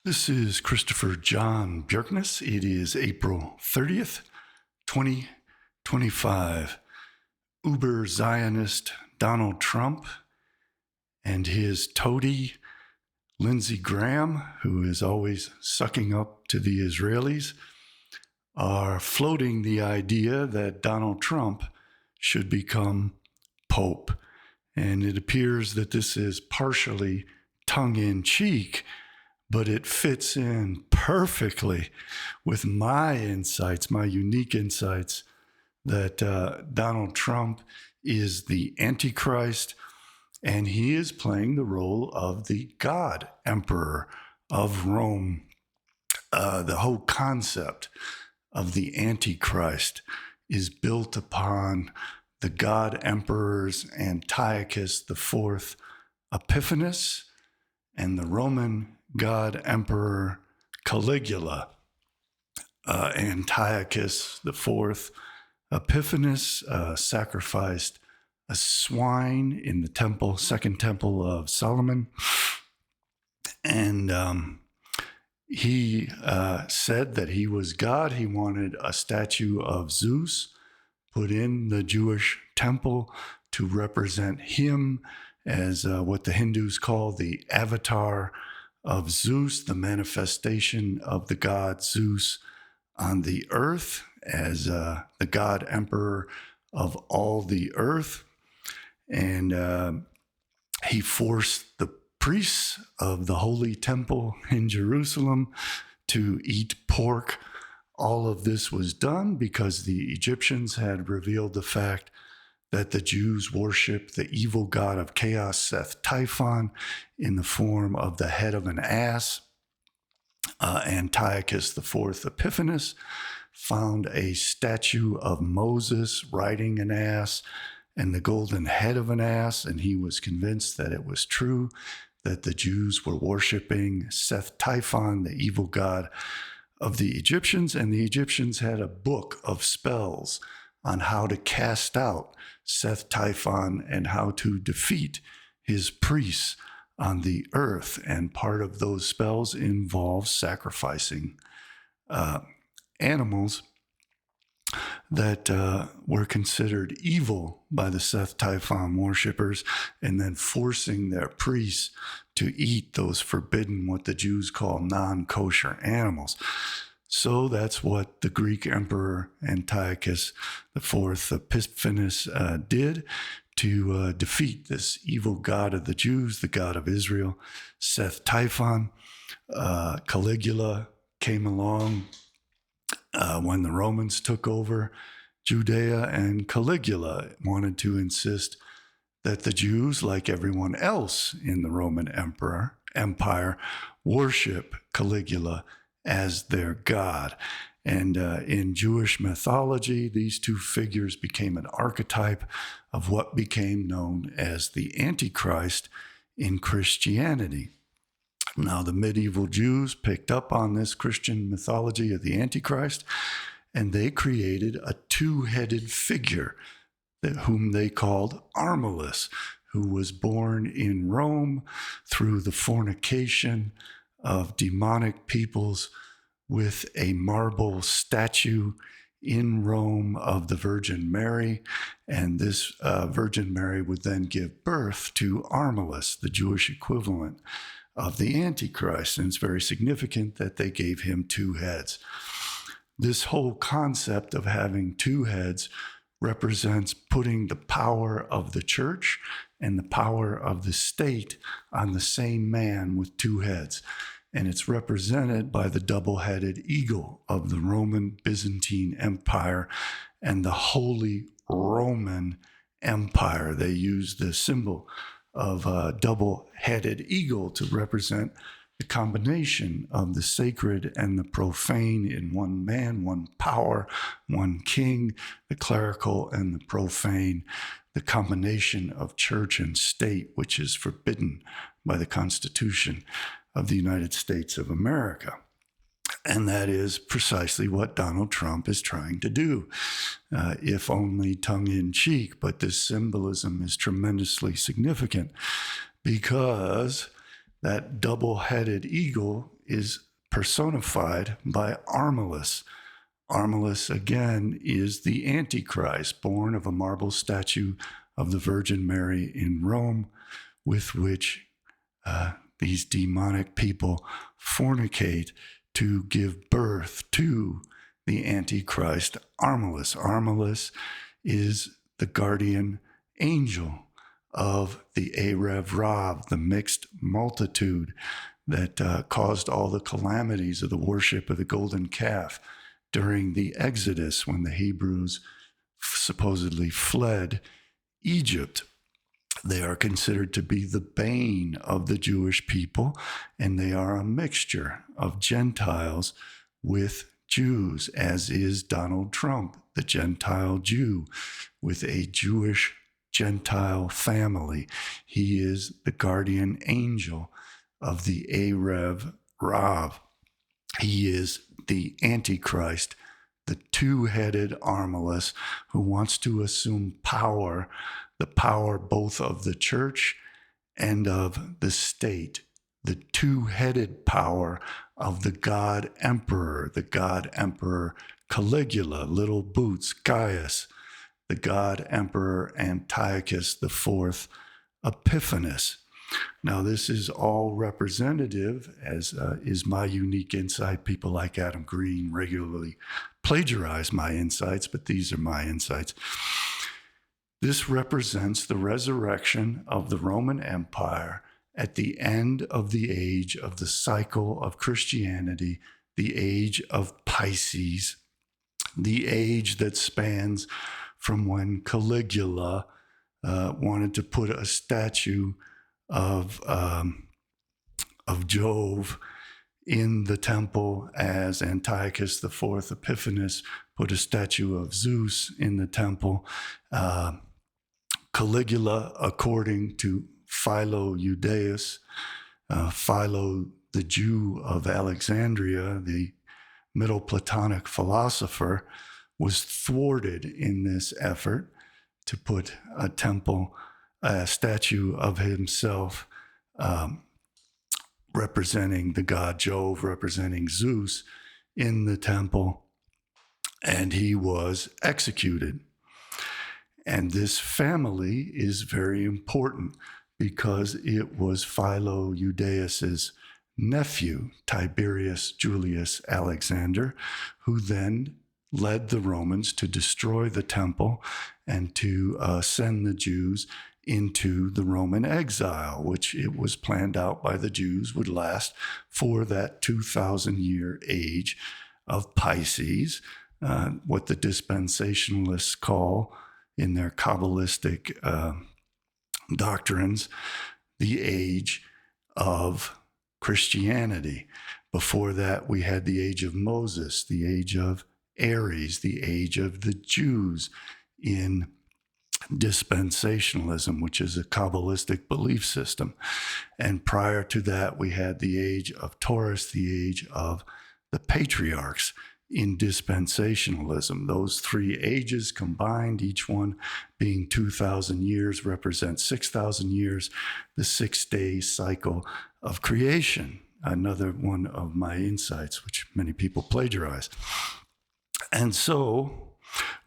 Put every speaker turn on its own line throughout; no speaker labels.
This is Christopher John Bjerknes. It is April 30th, 2025. Uber Zionist Donald Trump and his toady Lindsey Graham, who is always sucking up to the Israelis, are floating the idea that Donald Trump should become Pope. And it appears that this is partially tongue-in-cheek, but it fits in perfectly with my insights, my unique insights, that Donald Trump is the Antichrist, and he is playing the role of the God Emperor of Rome. The whole concept of the Antichrist is built upon the God Emperors Antiochus IV Epiphanes and the Roman God Emperor Caligula. Antiochus IV Epiphanes sacrificed a swine in the temple, Second Temple of Solomon, and he said that he was God. He wanted a statue of Zeus put in the Jewish temple to represent him as what the Hindus call the avatar of Zeus, the manifestation of the god Zeus on the earth as the God Emperor of all the earth. And he forced the priests of the Holy Temple in Jerusalem to eat pork. All of this was done because the Egyptians had revealed the fact that the Jews worship the evil god of chaos, Seth Typhon, in the form of the head of an ass. Antiochus IV Epiphanes found a statue of Moses riding an ass and the golden head of an ass, and he was convinced that it was true, that the Jews were worshiping Seth Typhon, the evil god of the Egyptians, and the Egyptians had a book of spells on how to cast out Seth Typhon and how to defeat his priests on the earth. And part of those spells involves sacrificing animals that were considered evil by the Seth Typhon worshippers, and then forcing their priests to eat those forbidden, what the Jews call non-kosher animals. So that's what the Greek Emperor Antiochus IV Epiphanes did to defeat this evil god of the Jews, the god of Israel, Seth Typhon. Caligula came along when the Romans took over Judea, and Caligula wanted to insist that the Jews, like everyone else in the Roman Empire, worship Caligula as their god. And in Jewish mythology, these two figures became an archetype of what became known as the Antichrist in Christianity. Now, the medieval Jews picked up on this Christian mythology of the Antichrist, and they created a two-headed figure whom they called Armilus, who was born in Rome through the fornication of demonic peoples with a marble statue in Rome of the Virgin Mary. And this Virgin Mary would then give birth to Armilus, the Jewish equivalent of the Antichrist. And it's very significant that they gave him two heads. This whole concept of having two heads represents putting the power of the church and the power of the state on the same man with two heads. And it's represented by the double-headed eagle of the Roman Byzantine Empire and the Holy Roman Empire. They use the symbol of a double-headed eagle to represent the combination of the sacred and the profane in one man, one power, one king, the clerical and the profane, the combination of church and state, which is forbidden by the Constitution of the United States of America. And that is precisely what Donald Trump is trying to do, if only tongue-in-cheek. But this symbolism is tremendously significant because that double-headed eagle is personified by Armilus. Armilus, again, is the Antichrist, born of a marble statue of the Virgin Mary in Rome, with which these demonic people fornicate to give birth to the Antichrist, Armilus. Armilus is the guardian angel of the Erev Rav, the mixed multitude that caused all the calamities of the worship of the golden calf during the Exodus when the Hebrews supposedly fled Egypt. They are considered to be the bane of the Jewish people, and they are a mixture of Gentiles with Jews, as is Donald Trump, the Gentile Jew, with a Jewish Gentile family. He is the guardian angel of the Erev Rav. He is the Antichrist, the two-headed Armilus who wants to assume power, the power both of the church and of the state, the two-headed power of the God Emperor Caligula, Little Boots, Gaius, the God Emperor Antiochus IV Epiphanes. Now, this is all representative, as is my unique insight. People like Adam Green regularly plagiarize my insights, but these are my insights. This represents the resurrection of the Roman Empire at the end of the age of the cycle of Christianity, the age of Pisces, the age that spans from when Caligula wanted to put a statue of Jove in the temple, as Antiochus IV Epiphanes put a statue of Zeus in the temple. Caligula, according to Philo Judaeus, Philo the Jew of Alexandria, the Middle Platonic philosopher, was thwarted in this effort to put a temple, a statue of himself representing the god Jove, representing Zeus, in the temple, and he was executed. And this family is very important because it was Philo Judaeus's nephew, Tiberius Julius Alexander, who then led the Romans to destroy the temple and to send the Jews into the Roman exile, which it was planned out by the Jews would last for that 2,000-year age of Pisces, what the dispensationalists call in their Kabbalistic doctrines, the age of Christianity. Before that, we had the age of Moses, the age of Aries, the age of the Jews in dispensationalism, which is a Kabbalistic belief system. And prior to that, we had the age of Taurus, the age of the patriarchs in dispensationalism. Those three ages combined, each one being 2,000 years, represents 6,000 years, the 6-day cycle of creation. Another one of my insights, which many people plagiarize. And so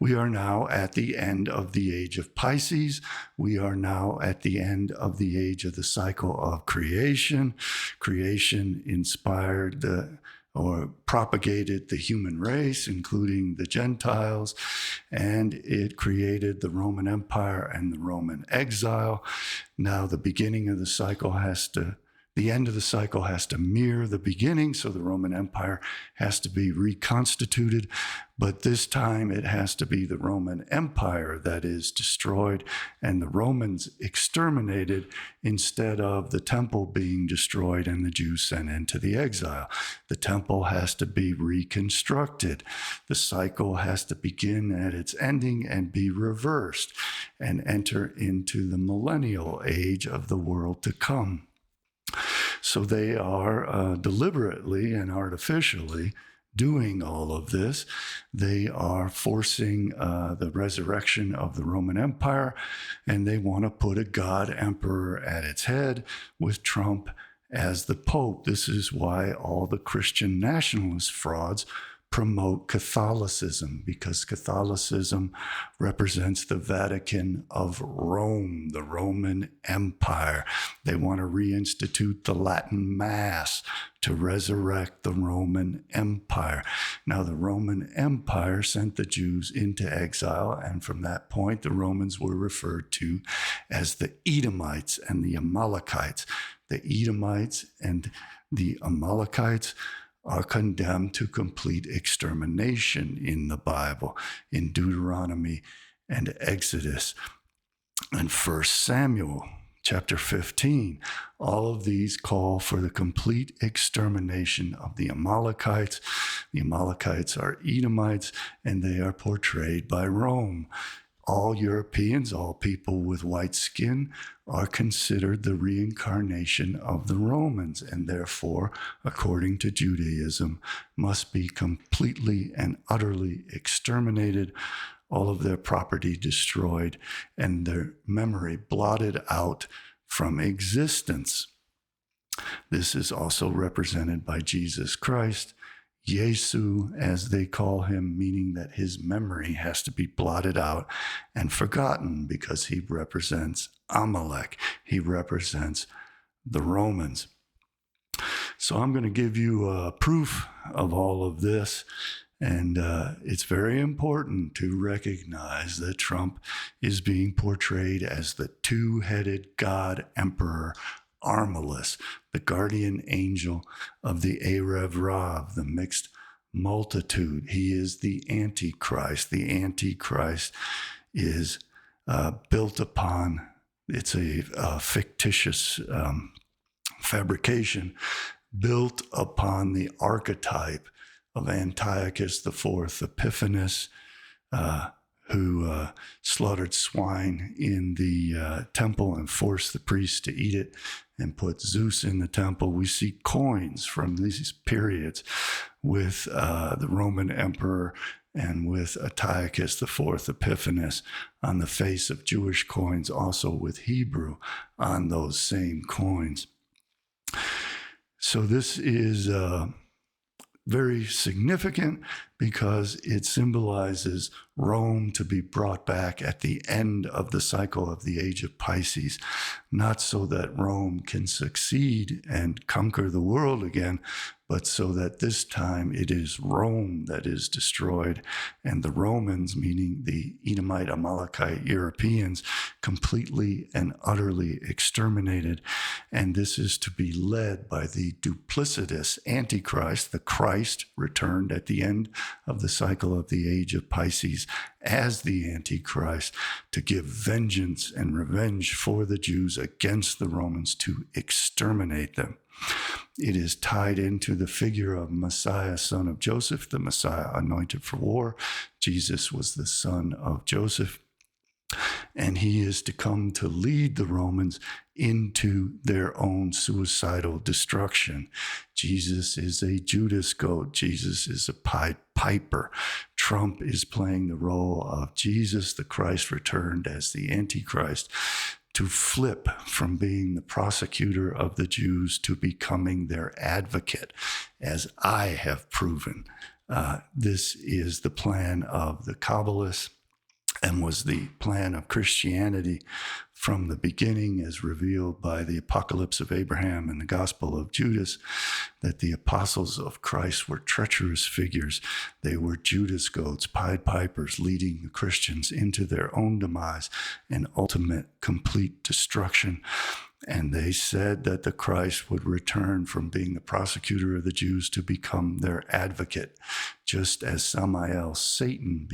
we are now at the end of the age of Pisces. We are now at the end of the age of the cycle of creation. Creation inspired or propagated the human race, including the Gentiles, and it created the Roman Empire and the Roman exile. Now the beginning of the cycle the end of the cycle has to mirror the beginning, so the Roman Empire has to be reconstituted, but this time it has to be the Roman Empire that is destroyed and the Romans exterminated instead of the temple being destroyed and the Jews sent into the exile. The temple has to be reconstructed. The cycle has to begin at its ending and be reversed and enter into the millennial age of the world to come. So they are deliberately and artificially doing all of this. They are forcing the resurrection of the Roman Empire, and they want to put a God emperor at its head with Trump as the Pope. This is why all the Christian nationalist frauds promote Catholicism, because Catholicism represents the Vatican of Rome, the Roman Empire. They want to reinstitute the Latin Mass to resurrect the Roman Empire. Now, the Roman Empire sent the Jews into exile, and from that point, the Romans were referred to as the Edomites and the Amalekites. The Edomites and the Amalekites are condemned to complete extermination in the Bible, in Deuteronomy and Exodus and 1 Samuel chapter 15. All of these call for the complete extermination of the Amalekites. The Amalekites are Edomites, and they are portrayed by Rome. All Europeans, all people with white skin, are considered the reincarnation of the Romans, and therefore, according to Judaism, must be completely and utterly exterminated, all of their property destroyed, and their memory blotted out from existence. This is also represented by Jesus Christ, Yesu, as they call him, meaning that his memory has to be blotted out and forgotten, because he represents Amalek. He represents the Romans. So I'm going to give you proof of all of this. And it's very important to recognize that Trump is being portrayed as the two-headed God Emperor Armilus, the guardian angel of the Erev Rav, the mixed multitude. He is the Antichrist. The Antichrist is built upon, it's a fictitious fabrication built upon the archetype of Antiochus IV Epiphanes, who slaughtered swine in the temple and forced the priests to eat it and put Zeus in the temple. We see coins from these periods with the Roman emperor and with Antiochus IV Epiphanes on the face of Jewish coins, also with Hebrew on those same coins. So this is very significant because it symbolizes Rome to be brought back at the end of the cycle of the age of Pisces, not so that Rome can succeed and conquer the world again, but so that this time it is Rome that is destroyed, and the Romans, meaning the Edomite, Amalekite Europeans, completely and utterly exterminated. And this is to be led by the duplicitous Antichrist, the Christ returned at the end of the cycle of the age of Pisces as the Antichrist, to give vengeance and revenge for the Jews against the Romans, to exterminate them. It is tied into the figure of Messiah, son of Joseph, the Messiah anointed for war. Jesus was the son of Joseph, and he is to come to lead the Romans into their own suicidal destruction. Jesus is a Judas goat. Jesus is a Pied Piper. Trump is playing the role of Jesus, the Christ returned as the Antichrist, to flip from being the prosecutor of the Jews to becoming their advocate, as I have proven. This is the plan of the Kabbalists and was the plan of Christianity from the beginning, as revealed by the Apocalypse of Abraham and the Gospel of Judas, that the apostles of Christ were treacherous figures. They were Judas goats, Pied Pipers, leading the Christians into their own demise and ultimate complete destruction. And they said that the Christ would return from being the prosecutor of the Jews to become their advocate, just as Samael, Satan,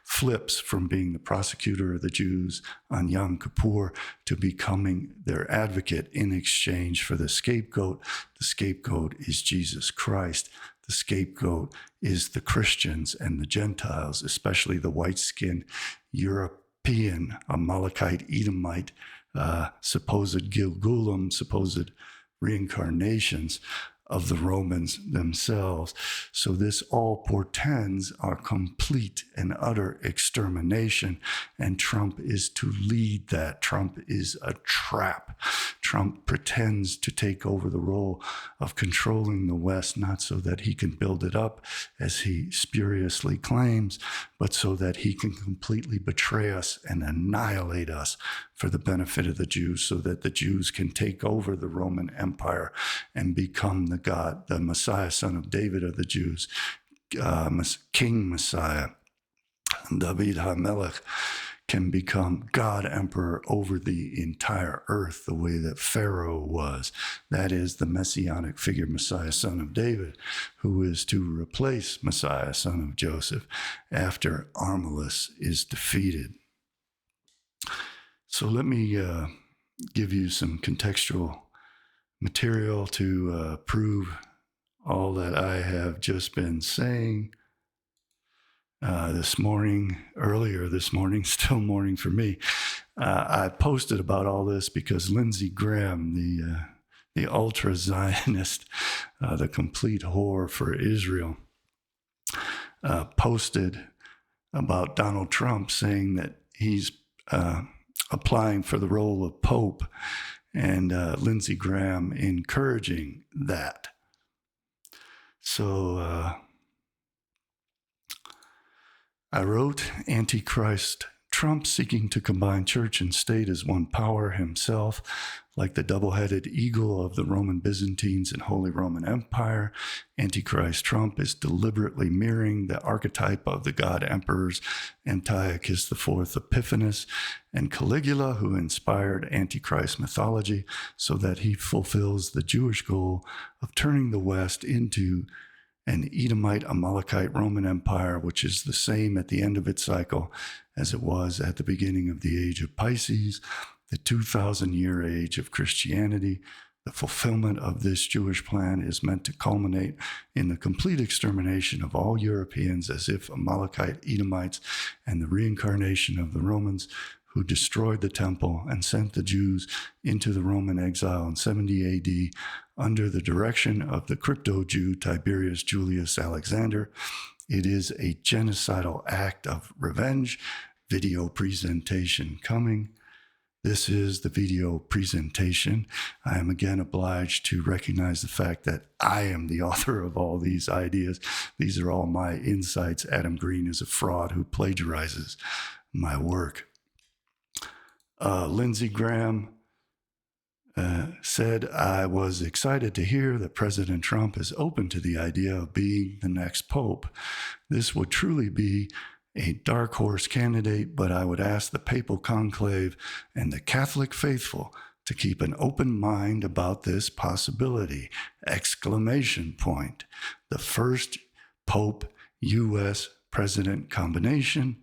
flips from being the prosecutor of the Jews on Yom Kippur to becoming their advocate in exchange for the scapegoat. The scapegoat is Jesus Christ. The scapegoat is the Christians and the Gentiles, especially the white-skinned European, Amalekite, Edomite, supposed Gilgulim, supposed reincarnations of the Romans themselves. So this all portends our complete and utter extermination, and Trump is to lead that. Trump is a trap. Trump pretends to take over the role of controlling the West, not so that he can build it up, as he spuriously claims, but so that he can completely betray us and annihilate us for the benefit of the Jews, so that the Jews can take over the Roman Empire and become the God, the Messiah, son of David of the Jews, King Messiah, David HaMelech, can become God Emperor over the entire earth, the way that Pharaoh was. That is the messianic figure, Messiah, son of David, who is to replace Messiah, son of Joseph, after Armilus is defeated. So let me give you some contextual material to prove all that I have just been saying earlier this morning, still morning for me. I posted about all this because Lindsey Graham, the ultra-Zionist, the complete whore for Israel, posted about Donald Trump, saying that he's applying for the role of Pope, and Lindsey Graham encouraging that. So I wrote, Antichrist Trump, seeking to combine church and state as one power himself, like the double-headed eagle of the Roman Byzantines and Holy Roman Empire. Antichrist Trump is deliberately mirroring the archetype of the god emperors Antiochus IV Epiphanes and Caligula, who inspired Antichrist mythology, so that he fulfills the Jewish goal of turning the West into an Edomite, Amalekite Roman Empire, which is the same at the end of its cycle as it was at the beginning of the age of Pisces, the 2,000-year age of Christianity. The fulfillment of this Jewish plan is meant to culminate in the complete extermination of all Europeans as if Amalekite Edomites, and the reincarnation of the Romans who destroyed the temple and sent the Jews into the Roman exile in 70 AD under the direction of the crypto-Jew Tiberius Julius Alexander. It is a genocidal act of revenge. Video presentation coming. This is the video presentation. I am again obliged to recognize the fact that I am the author of all these ideas. These are all my insights. Adam Green is a fraud who plagiarizes my work. Lindsey Graham said, I was excited to hear that President Trump is open to the idea of being the next pope. This would truly be a dark horse candidate, but I would ask the papal conclave and the Catholic faithful to keep an open mind about this possibility! Exclamation point. The first Pope U.S. President combination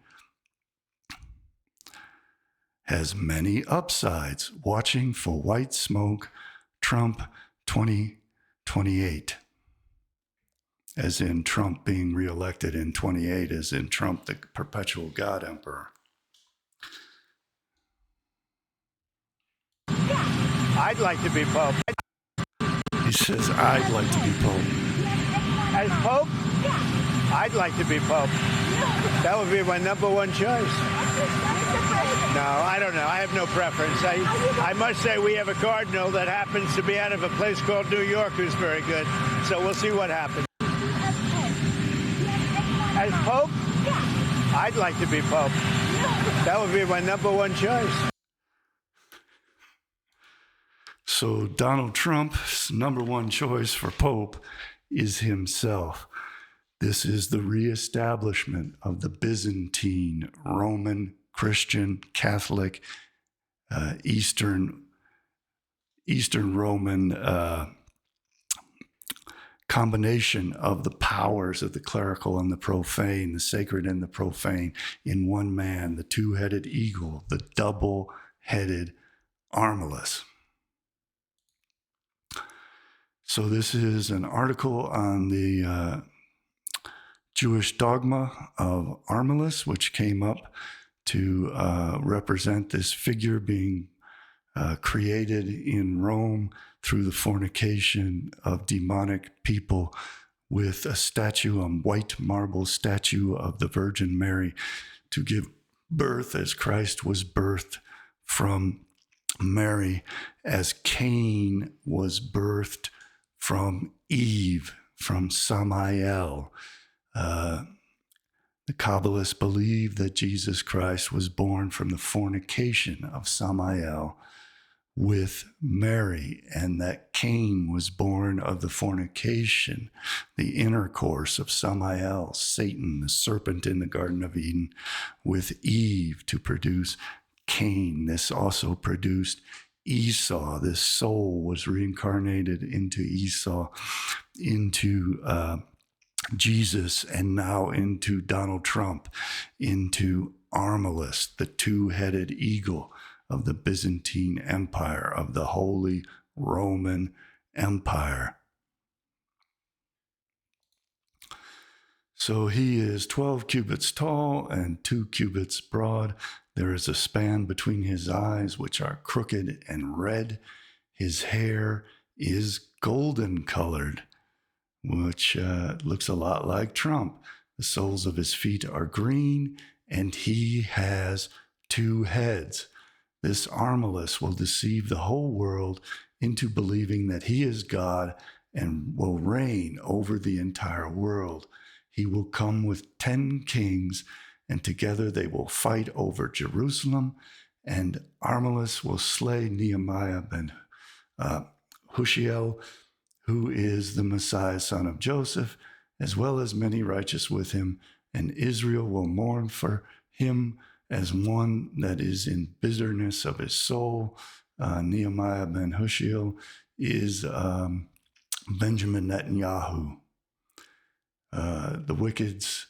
has many upsides. Watching for white smoke, Trump 2028. As in Trump being reelected in 28, as in Trump, the perpetual God Emperor.
I'd like to be Pope.
He says, I'd like to be Pope.
As Pope? I'd like to be Pope. That would be my number one choice. No, I don't know. I have no preference. I must say we have a cardinal that happens to be out of a place called New York who's very good. So we'll see what happens. As Pope? I'd like to be Pope. That would be my number one choice.
So Donald Trump's number one choice for Pope is himself. This is the reestablishment of the Byzantine, Roman, Christian, Catholic, Eastern Roman combination of the powers of the clerical and the profane, the sacred and the profane, in one man, the two-headed eagle, the double-headed Armilus. So this is an article on the Jewish dogma of Armilus, which came up to represent this figure being created in Rome through the fornication of demonic people with a statue, a white marble statue of the Virgin Mary, to give birth as Christ was birthed from Mary, as Cain was birthed from Eve, from Samael. The Kabbalists believe that Jesus Christ was born from the fornication of Samael with Mary, and that Cain was born of the fornication, the intercourse of Samael, Satan, the serpent in the Garden of Eden, with Eve to produce Cain. This also produced Esau. This soul was reincarnated into Esau, into Jesus, and now into Donald Trump, into Armilus, the two-headed eagle of the Byzantine Empire, of the Holy Roman Empire. So he is 12 cubits tall and 2 cubits broad. There is a span between his eyes, which are crooked and red. His hair is golden colored, which looks a lot like Trump. The soles of his feet are green, and he has 2 heads. This Armilus will deceive the whole world into believing that he is God and will reign over the entire world. He will come with 10 kings, and together they will fight over Jerusalem, and Armilus will slay Nehemiah ben Hushiel, who is the Messiah, son of Joseph, as well as many righteous with him, and Israel will mourn for him as one that is in bitterness of his soul. Nehemiah ben Hushiel is Benjamin Netanyahu. The wickeds,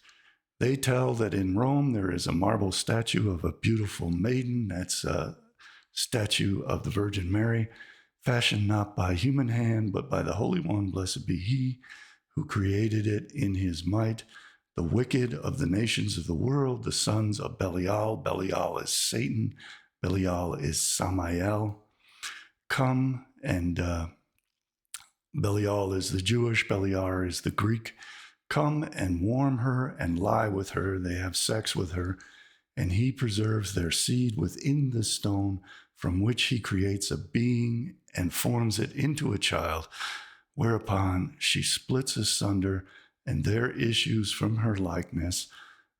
they tell that in Rome there is a marble statue of a beautiful maiden. That's a statue of the Virgin Mary, fashioned not by human hand, but by the Holy One, blessed be he, who created it in his might. The wicked of the nations of the world, the sons of Belial. Belial is Satan. Belial is Samael. Come, and Belial is the Jewish, Beliar is the Greek. Come and warm her and lie with her. They have sex with her, and he preserves their seed within the stone, from which he creates a being and forms it into a child, whereupon she splits asunder, and there issues from her likeness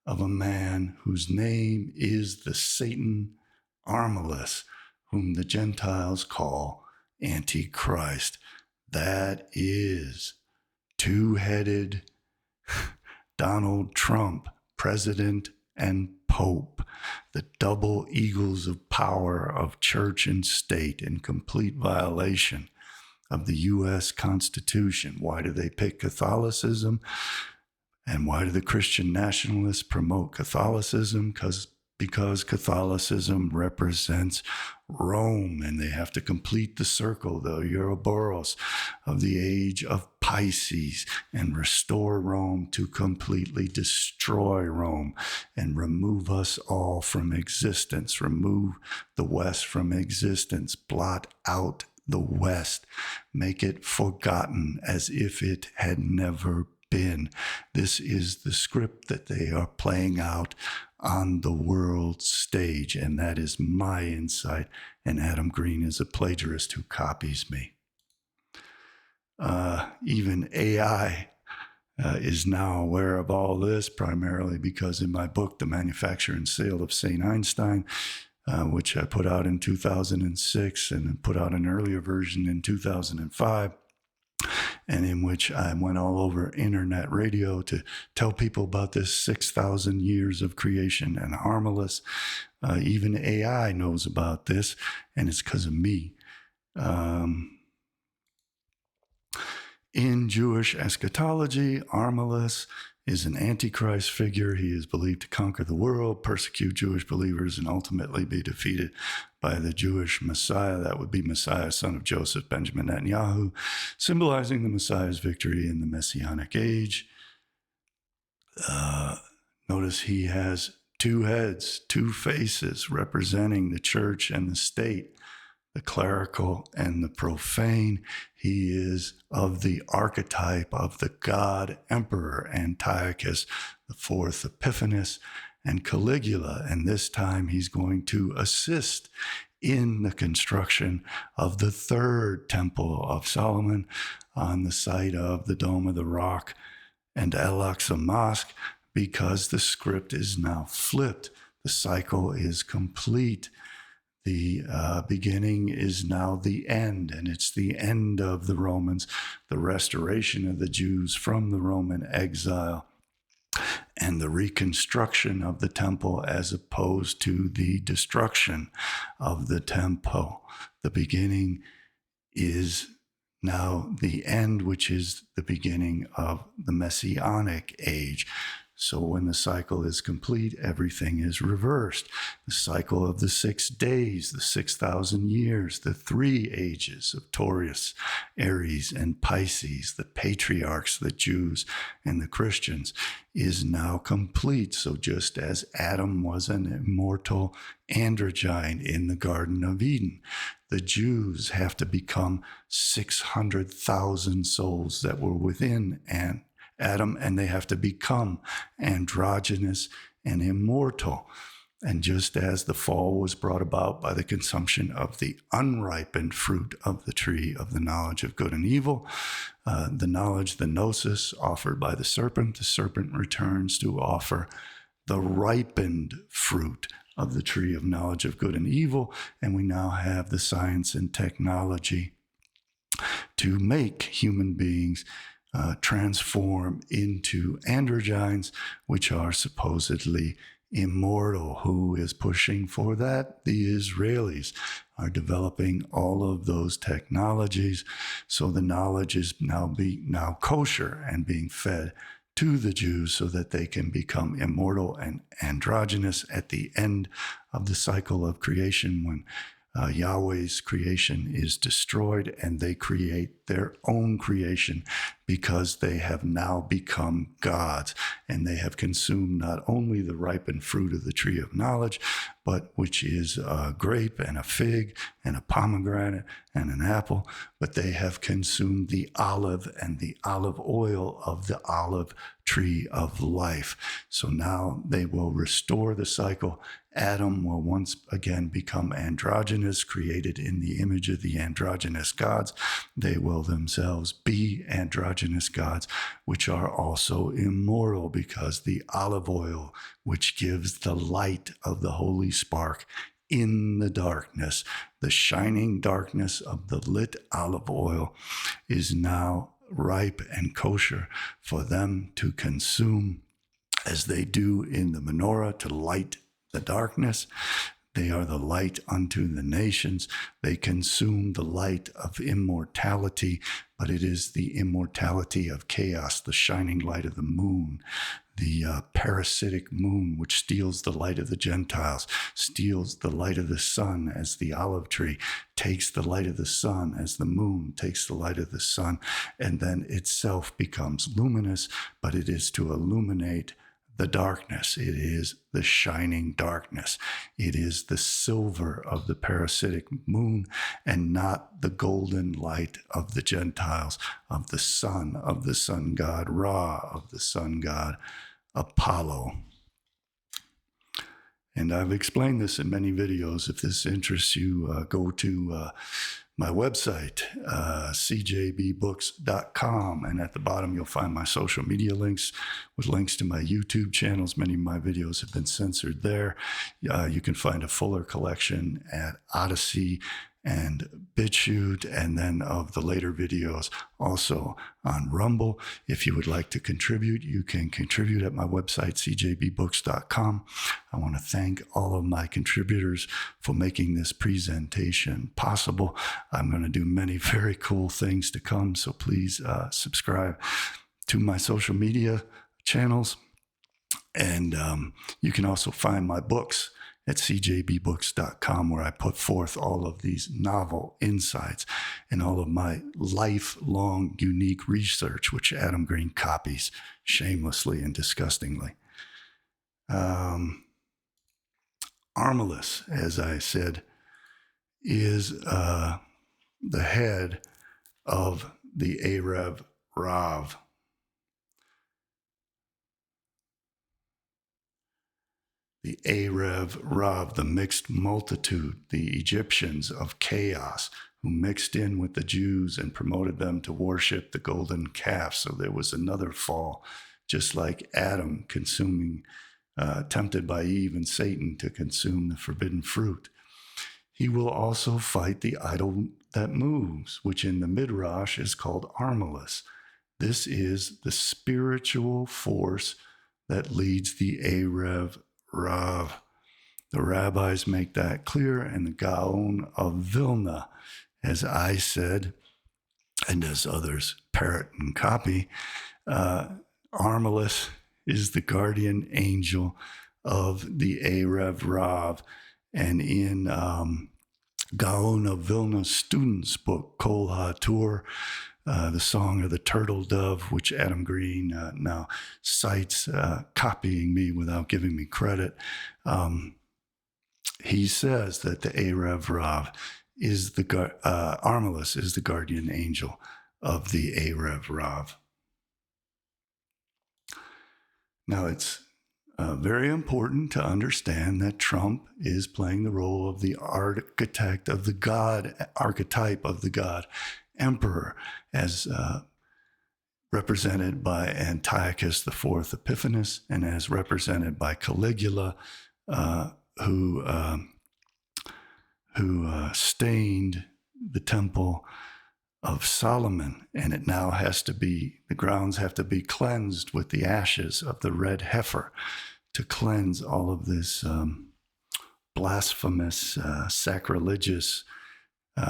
of a man whose name is the Satan Armilus, whom the Gentiles call Antichrist. That is two-headed Donald Trump, president and pope, the double eagles of power of church and state, in complete violation of the U.S. Constitution. Why do they pick Catholicism? And why do the Christian nationalists promote Catholicism? Because Catholicism represents Rome, and they have to complete the circle, the Ouroboros of the age of Pisces, and restore Rome to completely destroy Rome and remove us all from existence, remove the West from existence, blot out the West, make it forgotten as if it had never been. This is the script that they are playing out on the world stage, and that is my insight, and Adam Green is a plagiarist who copies me. Even AI is now aware of all this, primarily because in my book, The Manufacture and Sale of St. Einstein, which I put out in 2006 and put out an earlier version in 2005, and in which I went all over internet radio to tell people about this 6,000 years of creation and Armilus. Even AI knows about this, and it's because of me. In Jewish eschatology, Armilus is an Antichrist figure. He is believed to conquer the world, persecute Jewish believers, and ultimately be defeated by the Jewish Messiah. That would be Messiah, son of Joseph, Benjamin Netanyahu, symbolizing the Messiah's victory in the Messianic age. Notice he has 2 heads, 2 faces, representing the church and the state. the clerical and the profane. He is of the archetype of the god emperor Antiochus IV Epiphanes and Caligula, and this time he's going to assist in the construction of the third temple of Solomon on the site of the Dome of the Rock and Al-Aqsa Mosque, because the script is now flipped. The cycle is complete. The beginning is now the end, and it's the end of the Romans, the restoration of the Jews from the Roman exile, and the reconstruction of the temple as opposed to the destruction of the temple. The beginning is now the end, which is the beginning of the Messianic age. So when the cycle is complete, everything is reversed. The cycle of the 6 days, the 6,000 years, the 3 ages of Taurus, Aries, and Pisces, the patriarchs, the Jews, and the Christians, is now complete. So just as Adam was an immortal androgyne in the Garden of Eden, the Jews have to become 600,000 souls that were within Adam, and they have to become androgynous and immortal. And just as the fall was brought about by the consumption of the unripened fruit of the tree of the knowledge of good and evil, the knowledge, the gnosis offered by the serpent returns to offer the ripened fruit of the tree of knowledge of good and evil, and we now have the science and technology to make human beings transform into androgynes, which are supposedly immortal. Who is pushing for that? The Israelis are developing all of those technologies, so the knowledge is now kosher and being fed to the Jews so that they can become immortal and androgynous at the end of the cycle of creation, when Yahweh's creation is destroyed and they create their own creation, because they have now become gods, and they have consumed not only the ripened fruit of the tree of knowledge, but which is a grape and a fig and a pomegranate and an apple, but they have consumed the olive and the olive oil of the olive tree of life. So now they will restore the cycle. Adam will once again become androgynous, created in the image of the androgynous gods. They will themselves be androgynous gods, which are also immortal, because the olive oil, which gives the light of the holy spark in the darkness, the shining darkness of the lit olive oil, is now ripe and kosher for them to consume, as they do in the menorah to light the darkness. They are the light unto the nations. They consume the light of immortality, but it is the immortality of chaos, the shining light of the moon, the parasitic moon, which steals the light of the Gentiles, steals the light of the sun as the olive tree, takes the light of the sun as the moon takes the light of the sun, and then itself becomes luminous, but it is to illuminate the darkness. It is the shining darkness. It is the silver of the parasitic moon, and not the golden light of the Gentiles, of the sun god Ra, of the sun god Apollo. And I've explained this in many videos. If this interests you, go to my website, CJBbooks.com, and at the bottom you'll find my social media links with links to my YouTube channels. Many of my videos have been censored there. You can find a fuller collection at Odysee and BitChute, and then of the later videos also on Rumble. If you would like to contribute, you can contribute at my website, CJBbooks.com. I want to thank all of my contributors for making this presentation possible. I'm going to do many very cool things to come, so please subscribe to my social media channels. And you can also find my books at CJBbooks.com, where I put forth all of these novel insights and all of my lifelong unique research, which Adam Green copies shamelessly and disgustingly. Armilus, as I said, is the head of the Erev Rav. The Erev Rav, the mixed multitude, the Egyptians of chaos who mixed in with the Jews and promoted them to worship the golden calf. So there was another fall, just like Adam tempted by Eve and Satan to consume the forbidden fruit. He will also fight the idol that moves, which in the Midrash is called Armilus. This is the spiritual force that leads the Erev Rav. The rabbis make that clear, and the Gaon of Vilna, as I said, and as others parrot and copy, Armilus is the guardian angel of the Erev Rav. And in Gaon of Vilna's student's book, Kol HaTur, the Song of the Turtle Dove, which Adam Green now cites, copying me without giving me credit, he says that the Erev Rav is Armilus is the guardian angel of the Erev Rav. Now, it's very important to understand that Trump is playing the role of the archetype of the God emperor, as represented by Antiochus IV Epiphanes and as represented by Caligula, who stained the temple of Solomon, and it now the grounds have to be cleansed with the ashes of the red heifer to cleanse all of this blasphemous, sacrilegious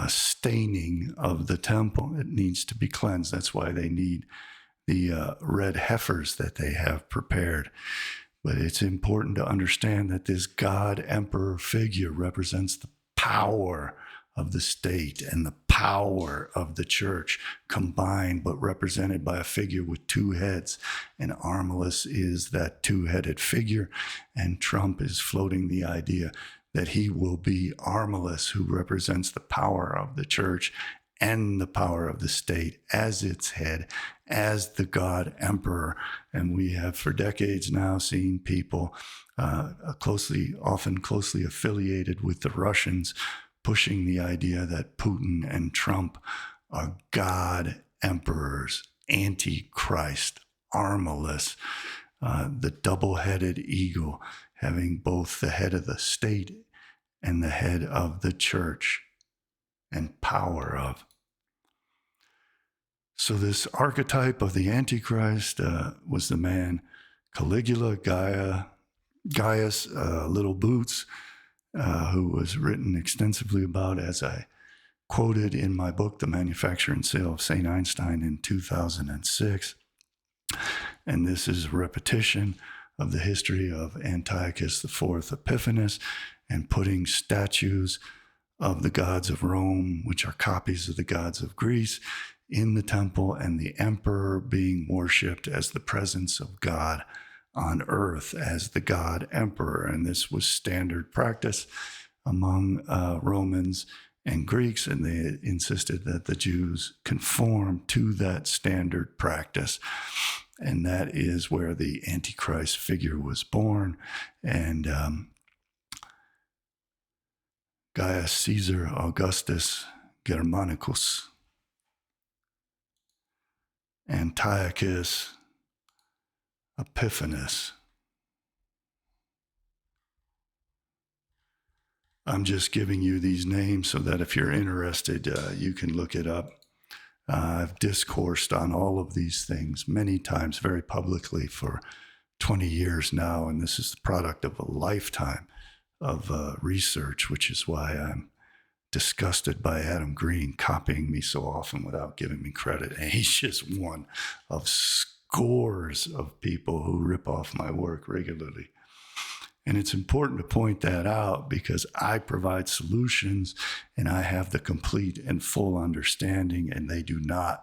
staining of the temple. It needs to be cleansed. That's why they need the red heifers that they have prepared. But it's important to understand that this God emperor figure represents the power of the state and the power of the church combined, but represented by a figure with two heads. And Armilus is that two-headed figure, and Trump is floating the idea that he will be Armilus, who represents the power of the church and the power of the state as its head, as the God emperor. And we have for decades now seen people often closely affiliated with the Russians pushing the idea that Putin and Trump are God emperors, Antichrist, Armilus, the double-headed eagle, having both the head of the state and the head of the church and power of. So this archetype of the Antichrist was the man Caligula, Gaius, Little Boots, who was written extensively about, as I quoted in my book, The Manufacture and Sale of St. Einstein, in 2006. And this is a repetition of the history of Antiochus IV Epiphanes and putting statues of the gods of Rome, which are copies of the gods of Greece, in the temple, and the emperor being worshipped as the presence of God on earth as the God emperor. And this was standard practice among Romans and Greeks, and they insisted that the Jews conform to that standard practice. And that is where the Antichrist figure was born. And Gaius Caesar Augustus Germanicus, Antiochus Epiphanes. I'm just giving you these names so that if you're interested, you can look it up. I've discoursed on all of these things many times very publicly for 20 years now, and this is the product of a lifetime of research, which is why I'm disgusted by Adam Green copying me so often without giving me credit. And he's just one of scores of people who rip off my work regularly. And it's important to point that out because I provide solutions and I have the complete and full understanding, and they do not.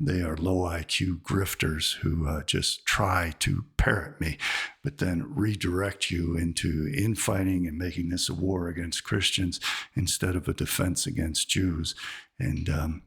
They are low IQ grifters who just try to parrot me, but then redirect you into infighting and making this a war against Christians instead of a defense against Jews. And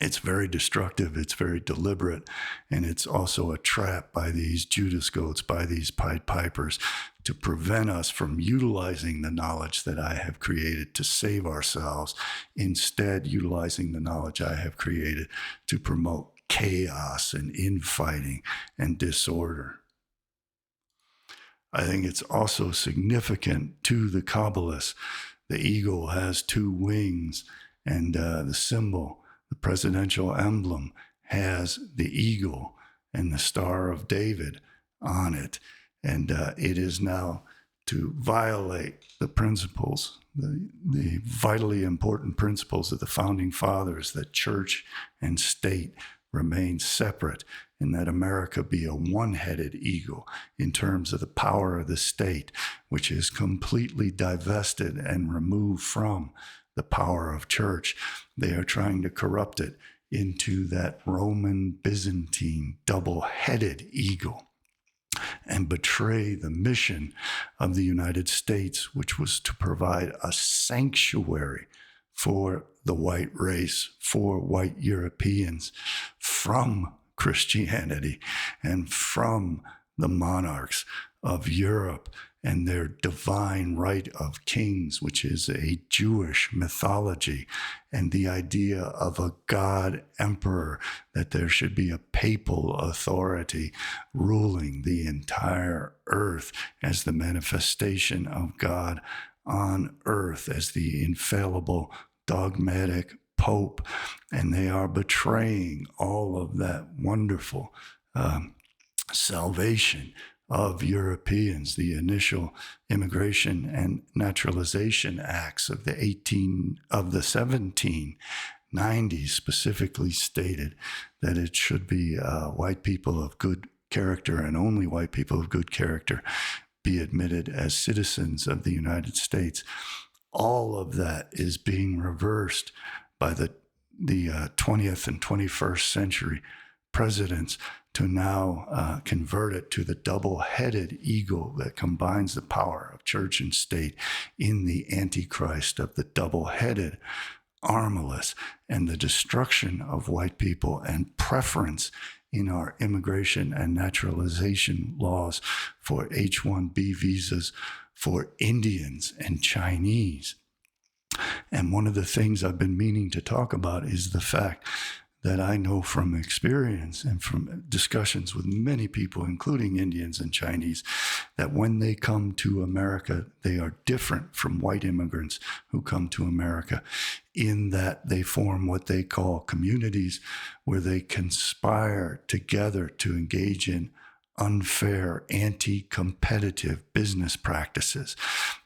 it's very destructive, it's very deliberate, and it's also a trap by these Judas goats, by these Pied Pipers, to prevent us from utilizing the knowledge that I have created to save ourselves, instead utilizing the knowledge I have created to promote chaos and infighting and disorder. I think it's also significant to the Kabbalists. The eagle has two wings, and the symbol, the presidential emblem, has the eagle and the Star of David on it. And it is now to violate the principles, the vitally important principles of the founding fathers, that church and state remain separate and that America be a one-headed eagle in terms of the power of the state, which is completely divested and removed from the power of church. They are trying to corrupt it into that Roman Byzantine double-headed eagle and betray the mission of the United States, which was to provide a sanctuary for the white race, for white Europeans, from Christianity and from the monarchs of Europe and their divine right of kings, which is a Jewish mythology, and the idea of a God emperor, that there should be a papal authority ruling the entire earth as the manifestation of God on earth, as the infallible dogmatic Pope. And they are betraying all of that wonderful salvation of Europeans, the initial Immigration and Naturalization Acts of the 1790s specifically stated that it should be white people of good character, and only white people of good character, be admitted as citizens of the United States. All of that is being reversed by the 20th and 21st century presidents to now convert it to the double-headed eagle that combines the power of church and state in the Antichrist of the double-headed armless, and the destruction of white people and preference in our immigration and naturalization laws for H-1B visas for Indians and Chinese. And one of the things I've been meaning to talk about is the fact that I know from experience and from discussions with many people, including Indians and Chinese, that when they come to America, they are different from white immigrants who come to America, in that they form what they call communities where they conspire together to engage in unfair, anti-competitive business practices.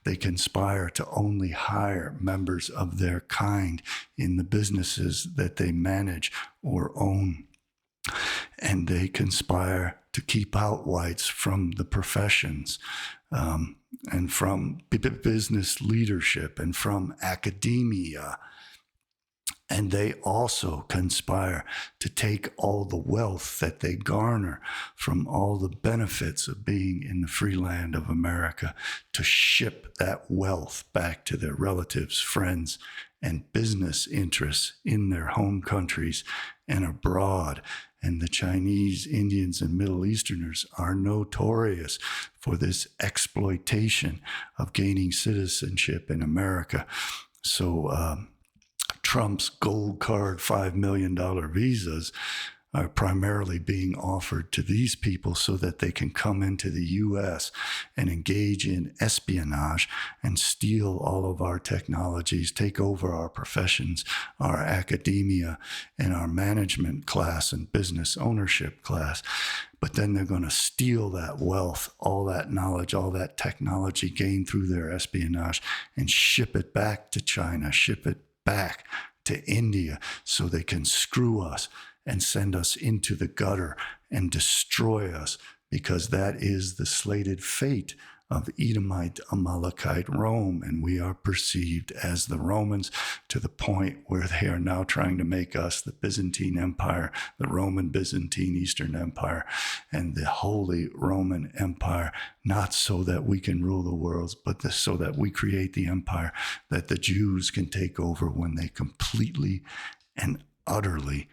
They conspire to only hire members of their kind in the businesses that they manage or own. And they conspire to keep out whites from the professions, and from business leadership and from academia. And they also conspire to take all the wealth that they garner from all the benefits of being in the free land of America, to ship that wealth back to their relatives, friends, and business interests in their home countries and abroad. And the Chinese, Indians, and Middle Easterners are notorious for this exploitation of gaining citizenship in America. So, Trump's gold card $5 million visas are primarily being offered to these people so that they can come into the U.S. and engage in espionage and steal all of our technologies, take over our professions, our academia, and our management class and business ownership class. But then they're going to steal that wealth, all that knowledge, all that technology gained through their espionage, and ship it back to China, ship it back to India, so they can screw us and send us into the gutter and destroy us, because that is the slated fate of Edomite, Amalekite Rome, and we are perceived as the Romans to the point where they are now trying to make us the Byzantine Empire, the Roman Byzantine Eastern Empire, and the Holy Roman Empire, not so that we can rule the world, but so that we create the empire that the Jews can take over when they completely and utterly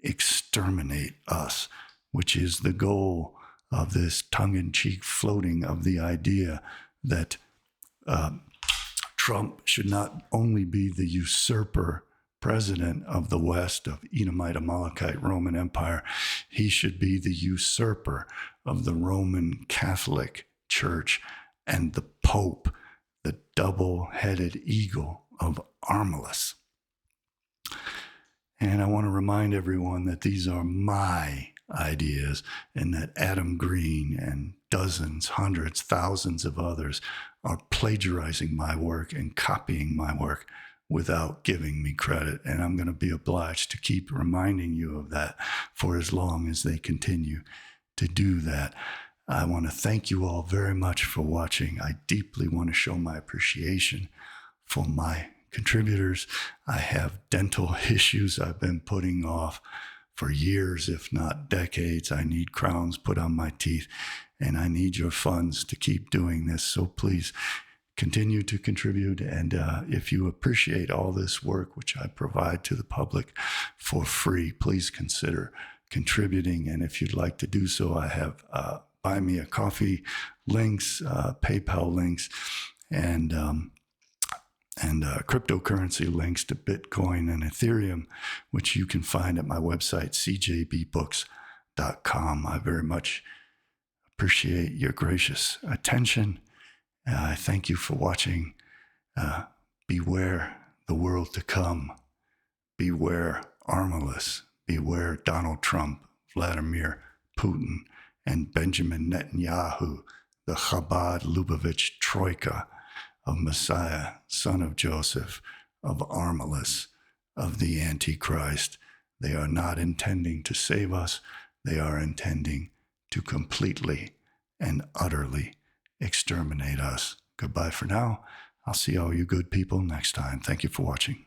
exterminate us, which is the goal of this tongue-in-cheek floating of the idea that Trump should not only be the usurper president of the West, of Edomite, Amalekite, Roman Empire, he should be the usurper of the Roman Catholic Church and the Pope, the double-headed eagle of Armilus. And I want to remind everyone that these are my ideas, and that Adam Green and dozens, hundreds, thousands of others are plagiarizing my work and copying my work without giving me credit. And I'm going to be obliged to keep reminding you of that for as long as they continue to do that. I want to thank you all very much for watching. I deeply want to show my appreciation for my contributors. I have dental issues I've been putting off for years, if not decades. I need crowns put on my teeth, and I need your funds to keep doing this. So please continue to contribute. And if you appreciate all this work, which I provide to the public for free, please consider contributing. And if you'd like to do so, I have Buy Me a Coffee links, PayPal links, and cryptocurrency links to Bitcoin and Ethereum, which you can find at my website, CJBbooks.com. I very much appreciate your gracious attention. I thank you for watching. Beware the world to come. Beware Armilus. Beware Donald Trump, Vladimir Putin, and Benjamin Netanyahu, the Chabad Lubavitch Troika of Messiah, son of Joseph, of Armilus, of the Antichrist. They are not intending to save us. They are intending to completely and utterly exterminate us. Goodbye for now. I'll see all you good people next time. Thank you for watching.